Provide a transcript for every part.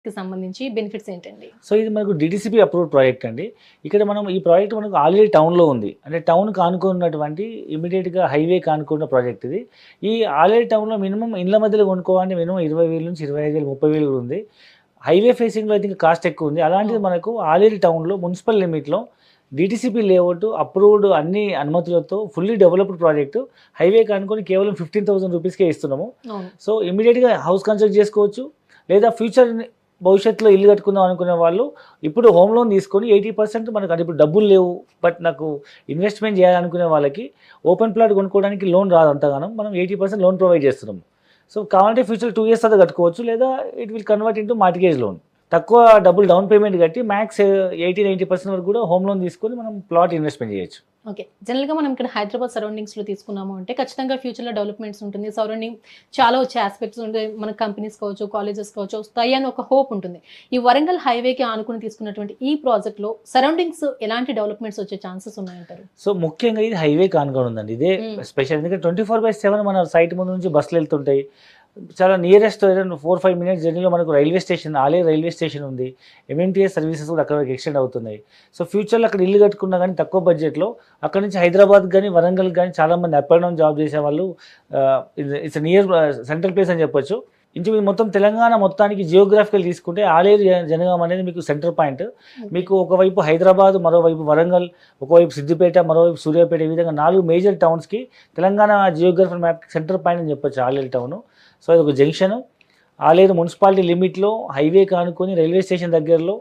కి సంబంధించి బెనిఫిట్స్ ఏంటండి? సో ఇది మనకు డీటీసీపీ అప్రూవ్డ్ ప్రాజెక్ట్ అండి. ఇక్కడ మనం ఈ ప్రాజెక్ట్ మనకు ఆల్రెడీ టౌన్‌లో ఉంది. అంటే టౌన్‌కి ఆనుకున్నటువంటి ఇమ్మీడియేట్‌గా హైవేకి ఆనుకున్న ప్రాజెక్ట్ ఇది. ఈ ఆల్రెడీ టౌన్‌లో మినిమమ్ ఇండ్ల మధ్యలో కొనుక్కోవాలంటే మినిమమ్ 20,000 నుంచి 25,000, 30,000 కూడా ఉంది. హైవే ఫేసింగ్‌లో అయితే ఇంకా కాస్ట్ ఎక్కువ ఉంది. అలాంటిది మనకు ఆల్రెడీ టౌన్‌లో మున్సిపల్ లిమిట్‌లో డీటీసీపీ లేఅవుట్ అప్రూవ్డ్ అన్ని అనుమతులతో ఫుల్లీ డెవలప్డ్ ప్రాజెక్ట్ హైవేకి ఆనుకొని కేవలం 15,000 రూపీస్‌కే ఇస్తున్నాము. అవును. సో ఇమ్మీడియేట్‌గా హౌస్ కన్స్ట్రక్ట్ చేసుకోవచ్చు. లేదా భవిష్యత్తులో ఇల్లు కట్టుకుందాం అనుకునే వాళ్ళు ఇప్పుడు హోమ్ లోన్ తీసుకొని 80% మనకు అంటే ఇప్పుడు డబ్బులు లేవు బట్ నాకు ఇన్వెస్ట్మెంట్ చేయాలనుకునే వాళ్ళకి ఓపెన్ ప్లాట్ కొనుక్కోవడానికి లోన్ రాదు అంతగానం. మనం 80% లోన్ ప్రొవైడ్ చేస్తున్నాం. సో కావాలంటే ఫ్యూచర్ 2 ఇయర్స్ తర్వాత కట్టుకోవచ్చు. లేదా it will convert into mortgage loan. తక్కువ డబ్బులు డౌన్ పేమెంట్ కట్టి మ్యాక్స్ 80-90% వరకు కూడా హోమ్ లోన్ తీసుకొని మనం ప్లాట్ ఇన్వెస్ట్మెంట్ చేయొచ్చు. ఓకే. జనరల్‌గా మనం ఇక్కడ హైదరాబాద్ సరౌండింగ్స్‌లో తీసుకున్నాము అంటే ఖచ్చితంగా ఫ్యూచర్‌లో డెవలప్‌మెంట్స్ ఉంటుంది. సరౌండింగ్ చాలా వచ్చే యాస్పెక్ట్స్ ఉంటాయి. మన కంపెనీస్ కావచ్చు, కాలేజెస్ కావచ్చు వస్తాయి అని ఒక హోప్ ఉంటుంది. ఈ వరంగల్ హైవేకి ఆనుకుని తీసుకున్నటువంటి ఈ ప్రాజెక్ట్‌లో సరౌండింగ్స్ ఎలాంటి డెవలప్‌మెంట్స్ వచ్చే ఛాన్సెస్ ఉన్నాయంటారు? సో ముఖ్యంగా ఇది హైవేకి ఆనుకొని ఉందండి. ఇదే స్పెషల్. ఎందుకంటే 24/7 మన సైట్ ముందు నుంచి బస్సులు వెళ్తుంటాయి. చాలా నియరెస్ట్ 4-5 మినిట్స్ జర్నీలో మనకు railway station, Aler railway station ఉంది. ఎంఎంటీఎస్ సర్వీసెస్ కూడా అక్కడ వరకు ఎక్స్టెండ్ అవుతున్నాయి. సో ఫ్యూచర్లో అక్కడ ఇల్లు కట్టుకున్నా కానీ తక్కువ బడ్జెట్లో అక్కడ నుంచి హైదరాబాద్ కానీ వరంగల్ కానీ చాలామంది అప్ అండ్ డౌన్ జాబ్ చేసేవాళ్ళు ఇట్స్ నియర్ సెంట్రల్ ప్లేస్ అని చెప్పొచ్చు. ఇంచుమించు మొత్తం తెలంగాణ మొత్తానికి జియోగ్రాఫికల్ తీసుకుంటే ఆలేరు జనగాం అనేది మీకు సెంటర్ పాయింట్. మీకు ఒకవైపు హైదరాబాద్, మరోవైపు వరంగల్, ఒకవైపు సిద్దిపేట, మరోవైపు సూర్యాపేట, ఈ విధంగా 4 మేజర్ టౌన్స్కి Telangana geographical map centre point అని చెప్పొచ్చు ఆలేరు టౌన్. సో ఇది ఒక జంక్షన్. ఆలేరు మున్సిపాలిటీ లిమిట్లో హైవేకి ఆనుకొని రైల్వే స్టేషన్ దగ్గరలో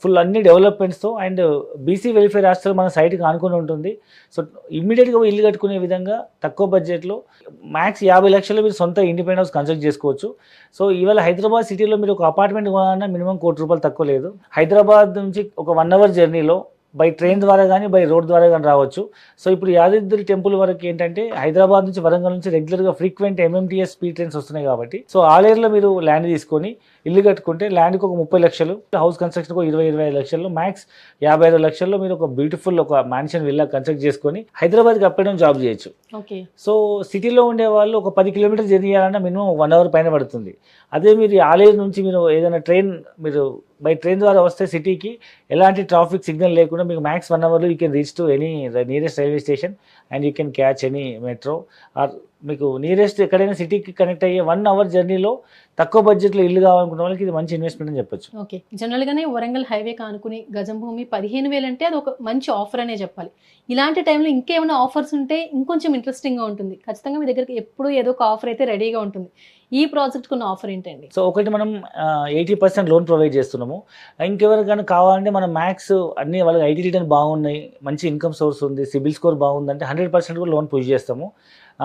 ఫుల్ అన్ని డెవలప్మెంట్స్తో అండ్ బీసీ వెల్ఫేర్ హాస్టల్ మన సైట్కి ఆనుకొని ఉంటుంది. సో ఇమ్మీడియట్గా ఇల్లు కట్టుకునే విధంగా తక్కువ బడ్జెట్లో మ్యాక్స్ 50 లక్షలు మీరు సొంత ఇండిపెండెంట్ హౌస్ కన్స్ట్రక్ట్ చేసుకోవచ్చు. సో ఇవాళ హైదరాబాద్ సిటీలో మీరు ఒక అపార్ట్మెంట్ కొనాలన్నా మినిమం ₹1,00,00,000 తక్కువ లేదు. హైదరాబాద్ నుంచి ఒక 1 అవర్ జర్నీలో బై ట్రైన్ ద్వారా కానీ బై రోడ్ ద్వారా కానీ రావచ్చు. సో ఇప్పుడు యాదగిరి టెంపుల్ వరకు ఏంటంటే హైదరాబాద్ నుంచి వరంగల్ నుంచి రెగ్యులర్గా ఫ్రీక్వెంట్ ఎంఎంటీఎస్ స్పీడ్ ట్రైన్స్ వస్తున్నాయి కాబట్టి సో ఆలేరులో మీరు ల్యాండ్ తీసుకొని ఇల్లు కట్టుకుంటే ల్యాండ్కి ఒక 30 లక్షలు, హౌస్ కన్స్ట్రక్షన్కి 20-25 లక్షల్లో, మ్యాక్స్ 55 లక్షల్లో మీరు ఒక బ్యూటిఫుల్ ఒక మ్యాన్షన్ విల్లా కన్స్ట్రక్ట్ చేసుకొని హైదరాబాద్కి అప్ అండ్ డౌన్ జాబ్ చేయొచ్చు. సో సిటీలో ఉండే వాళ్ళు ఒక 10 కిలోమీటర్స్ జర్నీ చేయాలన్నా మినిమం 1 అవర్ పైన పడుతుంది. అదే మీరు ఆలేరు నుంచి మీరు ఏదైనా మీరు బై ట్రైన్ ద్వారా వస్తే సిటీకి ఎలాంటి ట్రాఫిక్ సిగ్నల్ లేకుండా మీకు మ్యాక్స్ 1 అవర్లో you can reach to any nearest railway station and you can catch any metro or మీకు నియరెస్ట్ ఎక్కడైనా సిటీకి కనెక్ట్ అయ్యే 1 అవర్ జర్నీలో తక్కువ బడ్జెట్లో ఇల్లు కావాలనుకున్న వాళ్ళకి ఇది మంచి ఇన్వెస్ట్మెంట్ అని చెప్పొచ్చు. ఓకే. జనరల్గానే వరంగల్ హైవే కానుకుని గజం భూమి 15,000 అంటే అది ఒక మంచి ఆఫర్ అనే చెప్పాలి. ఇలాంటి టైంలో ఇంకేమైనా ఆఫర్స్ ఉంటే ఇంకొంచెం ఇంట్రెస్టింగ్గా ఉంటుంది. ఖచ్చితంగా మీ దగ్గరికి ఎప్పుడు ఏదో ఒక ఆఫర్ అయితే రెడీగా ఉంటుంది. ఈ ప్రాజెక్ట్కి ఉన్న ఆఫర్ ఏంటండి? సో ఒకటి మనం 80% లోన్ ప్రొవైడ్ చేస్తున్నాము. ఇంకెవరికైనా కావాలంటే మనం మ్యాక్స్ అన్ని వాళ్ళకి ఐటీ రిటర్న్ బాగున్నాయి, మంచి ఇన్కమ్ సోర్స్ ఉంది, సిబిల్ స్కోర్ బాగుందంటే 100% కూడా లోన్ పుష్ చేస్తాము.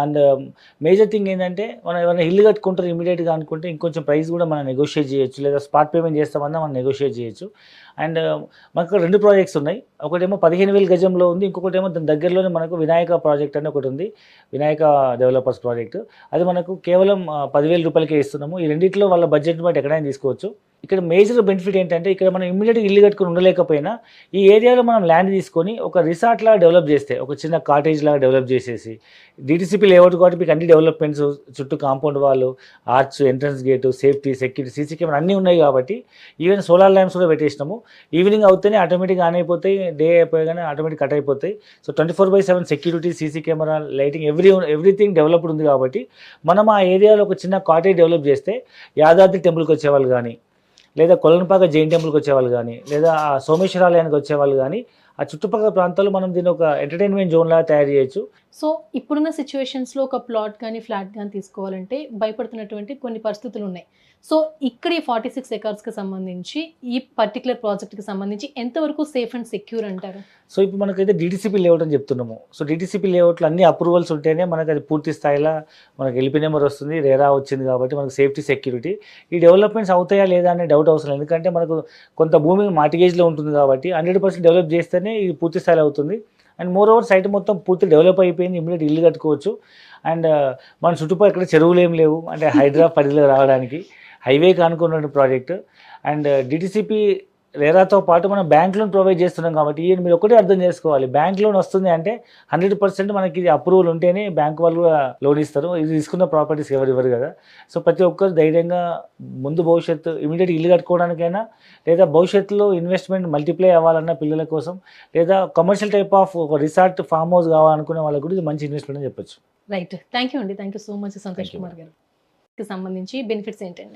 అండ్ మేజర్ థింగ్ ఏంటంటే మనం ఏమైనా ఇల్లు కట్టుకుంటారు ఇమీడియట్గా అనుకుంటే ఇంకొంచెం ప్రైస్ కూడా మనం నెగోషియేట్ చేయొచ్చు, లేదా స్పాట్ పేమెంట్ చేస్తామన్నా మనం నెగోషియేట్ చేయొచ్చు. అండ్ మనకు 2 ప్రాజెక్ట్స్ ఉన్నాయి. ఒకటేమో 15,000 గజంలో ఉంది, ఇంకొకటి ఏమో దాని దగ్గరలోనే మనకు వినాయక ప్రాజెక్ట్ అని ఒకటి ఉంది, వినాయక డెవలపర్స్ ప్రాజెక్ట్. అది మనకు కేవలం ₹10,000కే ఇస్తున్నాము. ఈ రెండింటిలో వాళ్ళ బడ్జెట్ని బట్టి ఎక్కడైనా తీసుకోవచ్చు. ఇక్కడ మేజర్ బెనిఫిట్ ఏంటంటే ఇక్కడ మనం ఇమ్మీడియట్గా ఇల్లు కట్టుకుని ఉండలేకపోయినా ఈ ఏరియాలో మనం ల్యాండ్ తీసుకొని ఒక రిసార్ట్ లాగా డెవలప్ చేస్తే, ఒక చిన్న కాటేజ్ లాగా డెవలప్ చేసేసి, డీటీసీపీ లేఅవుట్ కాబట్టి మీకు అన్ని డెవలప్మెంట్స్ చుట్టూ కాంపౌండ్ వాళ్ళు, arch, entrance gate, safety, security, CC camera అన్నీ ఉన్నాయి కాబట్టి ఈవెన్ సోలార్ ల్యాంప్స్ కూడా పెట్టేసినాము. ఈవినింగ్ అవుతేనే ఆటోమేటిక్గా ఆన్ అయిపోతాయి, డే అయిపోయాగానే ఆటోమేటిక్ కట్ అయిపోతాయి. So 24/7 security, CC camera, lighting, everything developed ఉంది కాబట్టి మనం ఆ ఏరియాలో ఒక చిన్న కాటేజ్ డెవలప్ చేస్తే యాదాద్రి టెంపుల్కి వచ్చేవాళ్ళు కానీ, లేదా కొలనుపాక జైన్ టెంపుల్కి వచ్చేవాళ్ళు కానీ, లేదా ఆ సోమేశ్వరాలయానికి వచ్చేవాళ్ళు కానీ ఆ చుట్టుపక్కల ప్రాంతాల్లో మనం దీన్ని ఒక ఎంటర్టైన్మెంట్ జోన్ లాగా తయారు చేయొచ్చు. సో ఇప్పుడున్న సిచ్యువేషన్స్లో ఒక ప్లాట్ కానీ ఫ్లాట్ కానీ తీసుకోవాలంటే భయపడుతున్నటువంటి కొన్ని పరిస్థితులు ఉన్నాయి. సో ఇక్కడ ఈ 46 ఎకర్స్కి సంబంధించి ఈ పర్టికులర్ ప్రాజెక్ట్కి సంబంధించి ఎంతవరకు సేఫ్ అండ్ సెక్యూర్ అంటారు? సో ఇప్పుడు మనకైతే డీటీసీపీ లేఅవుట్ అని చెప్తున్నాము. సో డీటీసీపీ లేఅవుట్లో అన్ని అప్రూవల్స్ ఉంటేనే మనకు అది పూర్తి స్థాయిలో మనకు ఎల్పీ నెంబర్ వస్తుంది, రేరా వచ్చింది కాబట్టి మనకు సేఫ్టీ, సెక్యూరిటీ. ఈ డెవలప్మెంట్స్ అవుతాయా లేదా అనే డౌట్ అవసరం, ఎందుకంటే మనకు కొంత భూమి మార్టిగేజ్లో ఉంటుంది కాబట్టి 100% డెవలప్ చేస్తేనే ఇది పూర్తి స్థాయిలో అవుతుంది. అండ్ మోర్ ఓవర్ సైట్ మొత్తం పూర్తి డెవలప్ అయిపోయింది, ఇమీడియట్ ఇల్లు కట్టుకోవచ్చు. అండ్ మన చుట్టుపక్కల ఎక్కడ చెరువులు ఏం లేవు, అంటే హైదరాబాద్ పరిధిలో రావడానికి హైవేకి అనుకున్న ప్రాజెక్ట్. అండ్ డీటీసీపీ రేరాతో పాటు మనం బ్యాంక్ లోన్ ప్రొవైడ్ చేస్తున్నాం కాబట్టి మీరు ఒకటే అర్థం చేసుకోవాలి, బ్యాంక్ లోన్ వస్తుంది అంటే 100% మనకి ఇది అప్రూవల్ ఉంటేనే బ్యాంక్ వాళ్ళు కూడా లోన్ ఇస్తారు. ఇది తీసుకున్న ప్రాపర్టీస్ ఎవరు ఇవ్వరు కదా. సో ప్రతి ఒక్కరు ధైర్యంగా ముందు భవిష్యత్తు ఇమీడియట్ ఇల్లు కట్టుకోవడానికైనా, లేదా భవిష్యత్తులో ఇన్వెస్ట్మెంట్ మల్టిప్లై అవ్వాలన్న పిల్లల కోసం, లేదా కమర్షియల్ టైప్ ఆఫ్ ఒక రిసార్ట్ ఫామ్ హౌస్ కావాలనుకునే వాళ్ళకు కూడా ఇది మంచి ఇన్వెస్ట్మెంట్ అని చెప్పొచ్చు. రైట్, థ్యాంక్ యూ అండి, thank you so much Santosh Thank you. Kumar గారు. సంబంధించి బెనిఫిట్స్ ఏంటండి?